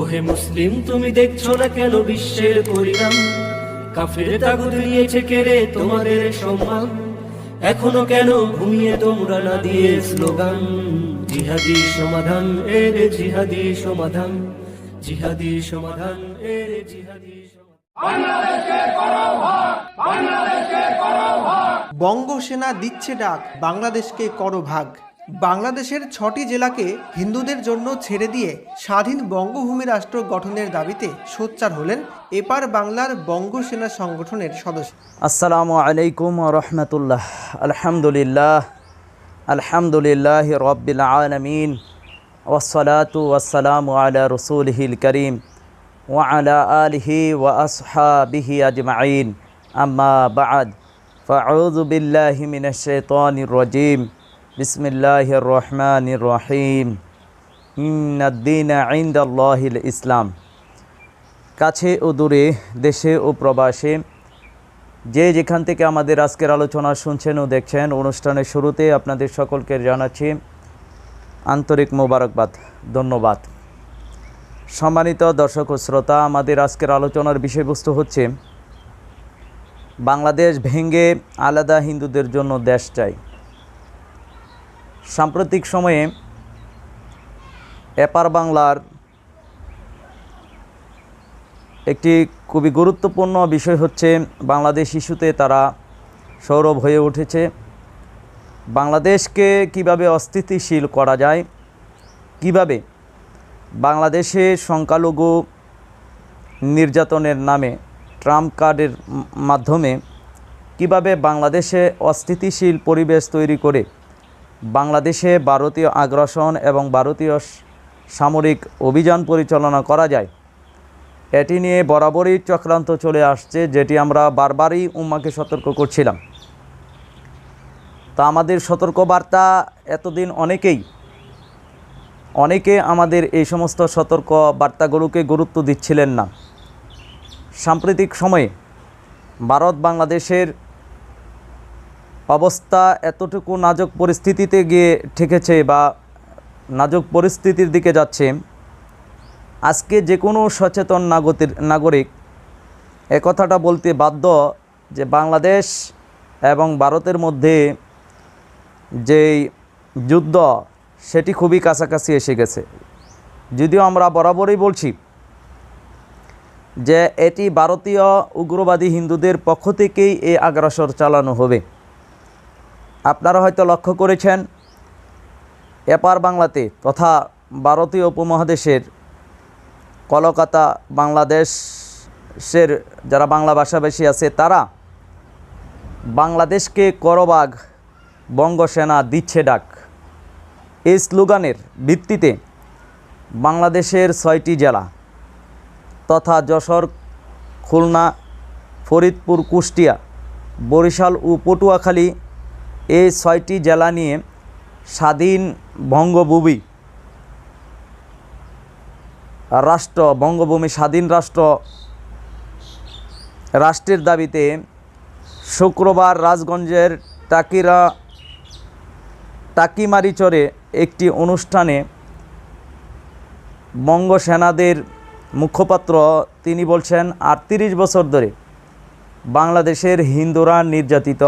ওহে মুসলিম তুমি দেখছো না কেন বিশ্বের পরিণাম? কাফের তাগুত নিয়েছে কেড়ে তোমাদের সম্মান। এখনো কেন ঘুমিয়ে তোমরা না দিয়ে স্লোগান? জিহাদি সমাধান এর জিহাদি সমাধান, জিহাদি সমাধান এর জিহাদি বঙ্গসেনা দিচ্ছে ডাক, বাংলাদেশকে করো ভাগ। বাংলাদেশের 6টি জেলাকে হিন্দুদের জন্য ছেড়ে দিয়ে স্বাধীন বঙ্গভূমি রাষ্ট্র গঠনের দাবিতে সোচ্চার হলেন এপার বাংলার বঙ্গসেনা সংগঠনের সদস্য। আসসালামু আলাইকুম রহমতুল্লাহ। আলহামদুলিল্লাহ, আলহামদুলিল্লাহ রব্বিল আলামিন, ওয়াসসালাতু ওয়াসসালামু আলা রাসূলিহিল কারীম ওয়া আলা আলিহি ওয়া আসহাবিহি আজমাইন, আম্মা বা'দ। ফাআউযু বিল্লাহি মিনাশ শাইতানির রাজীম। বিসমিল্লাহির রহমানির রহিম। ইন্নাদ-দীনা ইনদাল্লাহিল ইসলাম। কাছে ও দূরে, দেশে ও প্রবাসে, যে যেখান থেকে আমাদের আজকের আলোচনা শুনছেন ও দেখছেন, অনুষ্ঠানের শুরুতে আপনাদের সকলকে জানাচ্ছি আন্তরিক মোবারকবাদ, ধন্যবাদ। সম্মানিত দর্শক ও শ্রোতা, আমাদের আজকের আলোচনার বিষয়বস্তু হচ্ছে বাংলাদেশ ভেঙে আলাদা হিন্দুদের জন্য দেশ চাই। সাম্প্রতিক সময়ে এপার বাংলার একটি খুবই গুরুত্বপূর্ণ বিষয় হচ্ছে বাংলাদেশ ইস্যুতে তারা সরব হয়ে উঠেছে। বাংলাদেশকে কিভাবে অস্থিতিশীল করা যায়, কিভাবে বাংলাদেশে সংখ্যালঘু নির্যাতনের নামে ট্রাম্প কার্ডের মাধ্যমে কিভাবে বাংলাদেশে অস্থিতিশীল পরিবেশ তৈরি করে বাংলাদেশে ভারতীয় আগ্রাসন এবং ভারতীয় সামরিক অভিযান পরিচালনা করা যায়, এটি নিয়ে বরাবরই চক্রান্ত চলে আসছে, যেটি আমরা বারবারই উম্মাকে সতর্ক করছিলাম। তা আমাদের সতর্কবার্তা এতদিন অনেকে আমাদের এই সমস্ত সতর্ক বার্তাগুলোকে গুরুত্ব দিচ্ছিলেন না। সাম্প্রতিক সময়ে ভারত বাংলাদেশের অবস্থা এতটুকু নাজুক পরিস্থিতিতে গিয়ে ঠেকেছে বা নাজুক পরিস্থিতির দিকে যাচ্ছে, আজকে যে কোনো সচেতন নাগরিক একথাটা বলতে বাধ্য যে বাংলাদেশ এবং ভারতের মধ্যে যেই যুদ্ধ, সেটি খুবই কাছাকাছি এসে গেছে। যদিও আমরা বরাবরই বলছি যে এটি ভারতীয় উগ্রবাদী হিন্দুদের পক্ষ থেকেই এই আগ্রাসন চালানো হবে। আপনারা হয়তো লক্ষ্য করেছেন, এপার বাংলাতে তথা ভারতীয় উপমহাদেশের কলকাতা, বাংলাদেশের যারা বাংলা ভাষাভাষী আছে, তারা বাংলাদেশকে করবাগ, বঙ্গসেনা দিচ্ছে ডাক, এই স্লোগানের ভিত্তিতে বাংলাদেশের 6টি জেলা তথা যশোর, খুলনা, ফরিদপুর, কুষ্টিয়া, বরিশাল ও পটুয়াখালী, এই 6টি জেলা নিয়ে স্বাধীন বঙ্গভূমি রাষ্ট্র, বঙ্গভূমি স্বাধীন রাষ্ট্রের দাবিতে শুক্রবার রাজগঞ্জের টাকিমারিচরে একটি অনুষ্ঠানে বঙ্গসেনাদের মুখপাত্র তিনি বলছেন, 38 বছর ধরে বাংলাদেশের হিন্দুরা নির্যাতিত,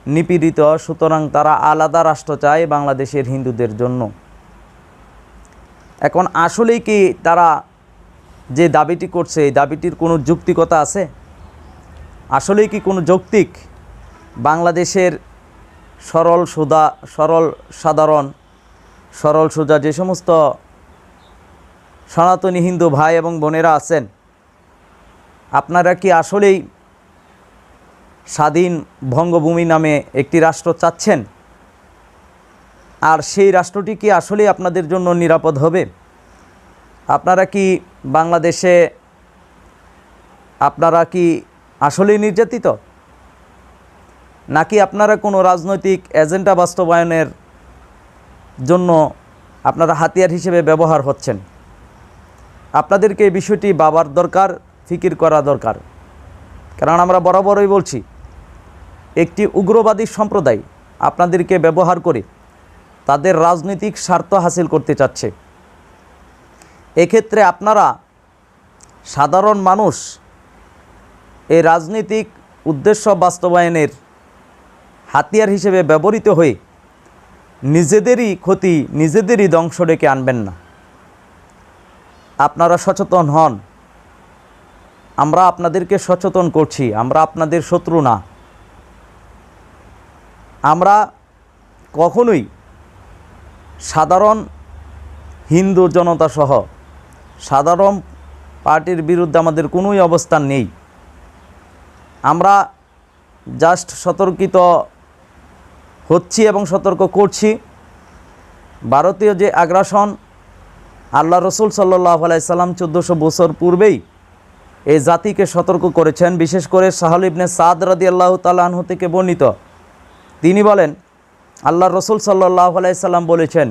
নিপীড়িত, সুতরাং তারা আলাদা রাষ্ট্র চায় বাংলাদেশের হিন্দুদের জন্য। এখন আসলেই কি তারা যে দাবিটি করছে, এই দাবিটির কোনো যৌক্তিকতা আছে? আসলেই কি কোনো যৌক্তিক বাংলাদেশের সরল সোজা যে সমস্ত সনাতনী হিন্দু ভাই এবং বোনেরা আছেন, আপনারা কি আসলেই স্বাধীন বঙ্গভূমি নামে একটি রাষ্ট্র চাচ্ছেন? আর সেই রাষ্ট্রটি কি আসলেই আপনাদের জন্য নিরাপদ হবে? আপনারা কি বাংলাদেশে আপনারা কি আসলেই নির্যাতিত, নাকি আপনারা কোনো রাজনৈতিক এজেন্ডা বাস্তবায়নের জন্য আপনারা হাতিয়ার হিসেবে ব্যবহার হচ্ছেন? আপনাদেরকে এই বিষয়টি ভাবার দরকার, ফিকির করা দরকার। কারণ আমরা বরাবরই বলছি, একটি উগ্রবাদী সম্প্রদায় আপনাদেরকে ব্যবহার করে তাদের রাজনৈতিক স্বার্থ হাসিল করতে চাচ্ছে। এক্ষেত্রে আপনারা সাধারণ মানুষ এই রাজনৈতিক উদ্দেশ্য বাস্তবায়নের হাতিয়ার হিসেবে ব্যবহৃত হয়ে নিজেদেরই ক্ষতি, নিজেদেরই ধ্বংস ডেকে আনবেন না। আপনারা সচেতন হন। আমরা আপনাদেরকে সচেতন করছি, আমরা আপনাদের শত্রু না। আমরা কখনোই সাধারণ হিন্দু জনতা সহ সাধারণ পার্টির বিরুদ্ধে আমাদের কোনোই অবস্থান নেই। আমরা জাস্ট সতর্কিত হচ্ছি এবং সতর্ক করছি। ভারতীয় যে আগ্রাসন, আল্লাহ রসুল সাল্লাল্লাহু আলাইহি সাল্লাম 1400 বছর পূর্বেই এই জাতিকে সতর্ক করেছেন। বিশেষ করে সাহল ইবনে সাদ রাদিয়াল্লাহু তাআলা আনহু থেকে বর্ণিত, তিনি বলেন আল্লাহ রসুল সাল্লাল্লাহু আলাইহি সাল্লাম বলেছেন,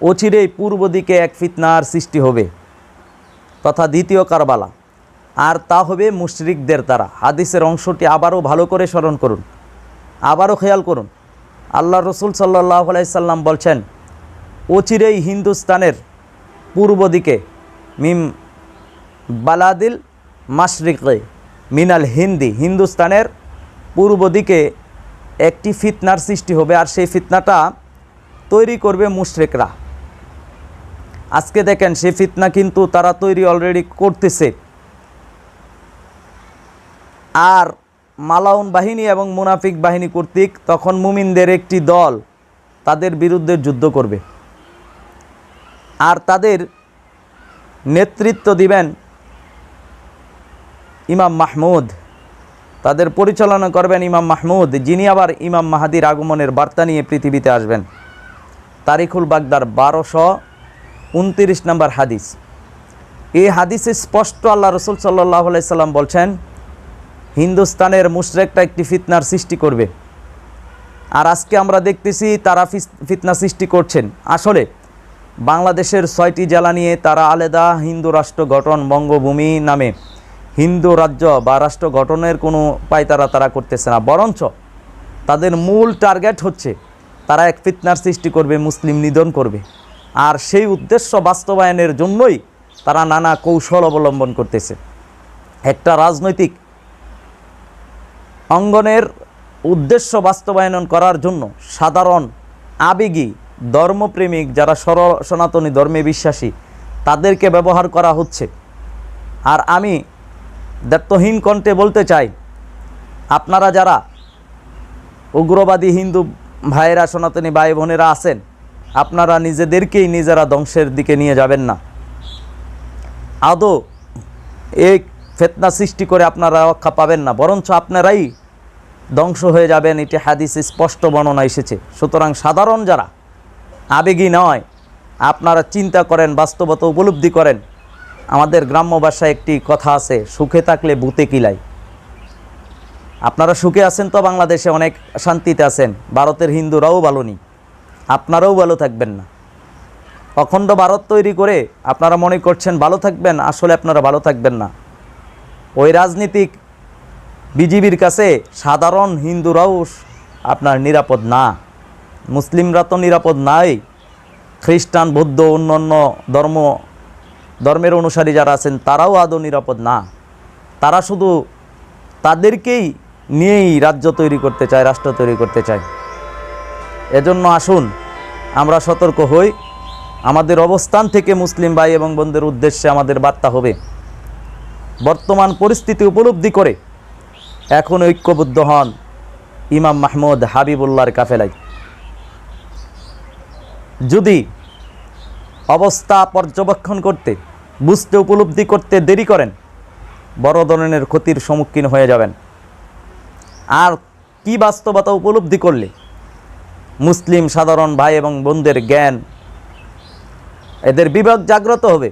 অচিরেই পূর্ব দিকে এক ফিতনার সৃষ্টি হবে তথা দ্বিতীয় কারবালা, আর তা হবে মুশরিকদের দ্বারা। হাদিসের অংশটি আবারও ভালো করে স্মরণ করুন, আবারও খেয়াল করুন। আল্লাহ রসুল সাল্লাল্লাহু আলাইহি সাল্লাম বলছেন, অচিরেই হিন্দুস্তানের পূর্ব দিকে মিম বালাদিল মাশরিকে মিনাল হিন্দি, হিন্দুস্তানের পূর্ব দিকে একটি ফিতনার সৃষ্টি হবে, আর সেই ফিতনাটা তৈরি করবে মুশরিকরা। আজকে দেখেন সেই ফিতনা কিন্তু তারা তৈরি অলরেডি করতেছে। আর মালাউন বাহিনী এবং মুনাফিক বাহিনী কর্তৃক তখন মুমিনদের একটি দল তাদের বিরুদ্ধে যুদ্ধ করবে, আর তাদের নেতৃত্ব দিবেন ইমাম মাহমুদ, তাদের পরিচালনা করবেন ইমাম মাহমুদ, যিনি আবার ইমাম মাহাদির আগমনের বার্তা নিয়ে পৃথিবীতে আসবেন। তারিখুল বাগদার 1229 নম্বর হাদিস। এই হাদিসে স্পষ্ট আল্লাহ রসুল সাল্লাল্লাহু আলাইহি সাল্লাম বলছেন, হিন্দুস্তানের মুশরিকরা একটি ফিতনার সৃষ্টি করবে। আর আজকে আমরা দেখতেছি তারা ফিতনা সৃষ্টি করছেন। আসলে বাংলাদেশের 6টি জেলা নিয়ে তারা আলাদা হিন্দু রাষ্ট্র গঠন, বঙ্গভূমি নামে হিন্দু রাজ্য বা রাষ্ট্র গঠনের কোনো পায়তারা তারা করতেছে না, বরঞ্চ তাদের মূল টার্গেট হচ্ছে তারা এক ফিতনার সৃষ্টি করবে, মুসলিম নিধন করবে। আর সেই উদ্দেশ্য বাস্তবায়নের জন্যই তারা নানা কৌশল অবলম্বন করতেছে। একটা রাজনৈতিক অঙ্গনের উদ্দেশ্য বাস্তবায়ন করার জন্য সাধারণ আবেগী ধর্মপ্রেমিক যারা সনাতনী ধর্মে বিশ্বাসী তাদেরকে ব্যবহার করা হচ্ছে। আর আমি দায়িত্বহীন কণ্ঠে বলতে চাই, আপনারা যারা উগ্রবাদী হিন্দু ভাইয়েরা, সনাতনী ভাই বোনেরা আছেন, আপনারা নিজেদেরকেই নিজেরা ধ্বংসের দিকে নিয়ে যাবেন না। আদৌ এই ফিতনা সৃষ্টি করে আপনারা রক্ষা পাবেন না, বরঞ্চ আপনারাই ধ্বংস হয়ে যাবেন। এটি হাদিসে স্পষ্ট বর্ণনা এসেছে। সুতরাং সাধারণ যারা আবেগী নয়, আপনারা চিন্তা করেন, বাস্তবতা উপলব্ধি করেন। আমাদের গ্রাম্য ভাষায় একটি কথা আছে, সুখে থাকলে ভূতে কিলাই। আপনারা সুখে আছেন তো বাংলাদেশে, অনেক শান্তিতে আছেন। ভারতের হিন্দুরাও ভালো নেই, আপনারাও ভালো থাকবেন না। অখণ্ড ভারত তৈরি করে আপনারা মনে করছেন ভালো থাকবেন, আসলে আপনারা ভালো থাকবেন না। ওই রাজনীতিক বিজিবির কাছে সাধারণ হিন্দুরাও আপনার নিরাপদ না, মুসলিমরা তো নিরাপদ নাই, খ্রিস্টান, বৌদ্ধ, অন্যান্য ধর্মের অনুসারী যারা আছেন তারাও আদৌ নিরাপদ না। তারা শুধু তাদেরকেই নিয়েই রাজ্য তৈরি করতে চায়, রাষ্ট্র তৈরি করতে চায়। এজন্য আসুন আমরা সতর্ক হই। আমাদের অবস্থান থেকে মুসলিম ভাই এবং বোনদের উদ্দেশ্যে আমাদের বার্তা হবে, বর্তমান পরিস্থিতি উপলব্ধি করে এখন ঐক্যবদ্ধ হন ইমাম মাহমুদ হাবিবুল্লাহর কাফেলায়। যদি অবস্থা পর্যবেক্ষণ করতে, বুঝতে, উপলব্ধি করতে দেরি করেন, বড় ধরনের ক্ষতির সম্মুখীন হয়ে যাবেন। আর কি বাস্তবতা উপলব্ধি করলে মুসলিম সাধারণ ভাই এবং বোনদের জ্ঞান, এদের বিবেক জাগ্রত হবে,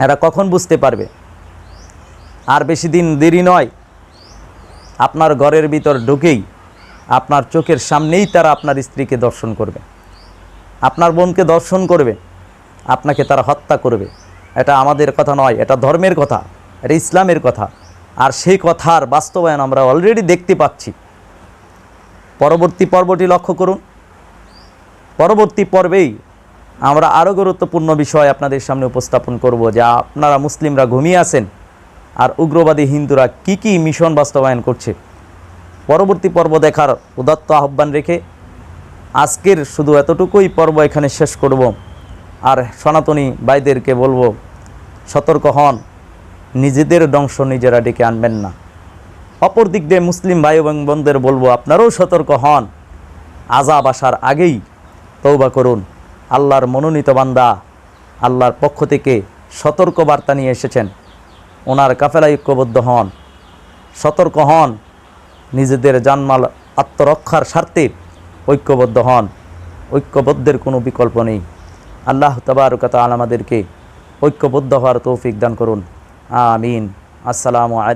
এরা কখন বুঝতে পারবে। আর বেশি দিন দেরি নয়, আপনার ঘরের ভিতর ঢুকেই আপনার চোখের সামনেই তারা আপনার স্ত্রীকে দর্শন করবে, আপনার বোনকে দর্শন করবে, আপনাকে তারা হত্যা করবে। এটা আমাদের কথা নয়, এটা ধর্মের কথা, এটা ইসলামের কথা। আর সেই কথার বাস্তবায়ন আমরা অলরেডি দেখতে পাচ্ছি। পরবর্তী পর্বটি লক্ষ্য করুন। পরবর্তী পর্বেই আমরা আরও গুরুত্বপূর্ণ বিষয় আপনাদের সামনে উপস্থাপন করব, যে আপনারা মুসলিমরা ঘুমিয়ে আছেন আর উগ্রবাদী হিন্দুরা কি কি মিশন বাস্তবায়ন করছে। পরবর্তী পর্ব দেখার উদাত্ত আহ্বান রেখে আজকের শুধু এতটুকুই পর্ব এখানে শেষ করব। আর সনাতনী ভাইদেরকে বলবো, সতর্ক হন, নিজেদের ধ্বংস নিজেরা ডেকে আনবেন না। অপর দিক দিয়ে মুসলিম ভাই এবং বোনদের বলবো, আপনারাও সতর্ক হন, আযাব আসার আগেই তওবা করুন। আল্লাহর মনোনীত বান্দা আল্লাহর পক্ষ থেকে সতর্ক বার্তা নিয়ে এসেছেন, ওনার কাফেলায় ঐক্যবদ্ধ হন, সতর্ক হন, নিজেদের জানমাল আত্মরক্ষার স্বার্থে ঐক্যবদ্ধ হন। ঐক্যবদ্ধের কোনো বিকল্প নেই। আল্লাহ তাবারক ওয়া তাআলা আমাদেরকে ঐক্যবদ্ধ হওয়ার তৌফিক দান করুন। আমিন। আসসালামু আলাইকুম।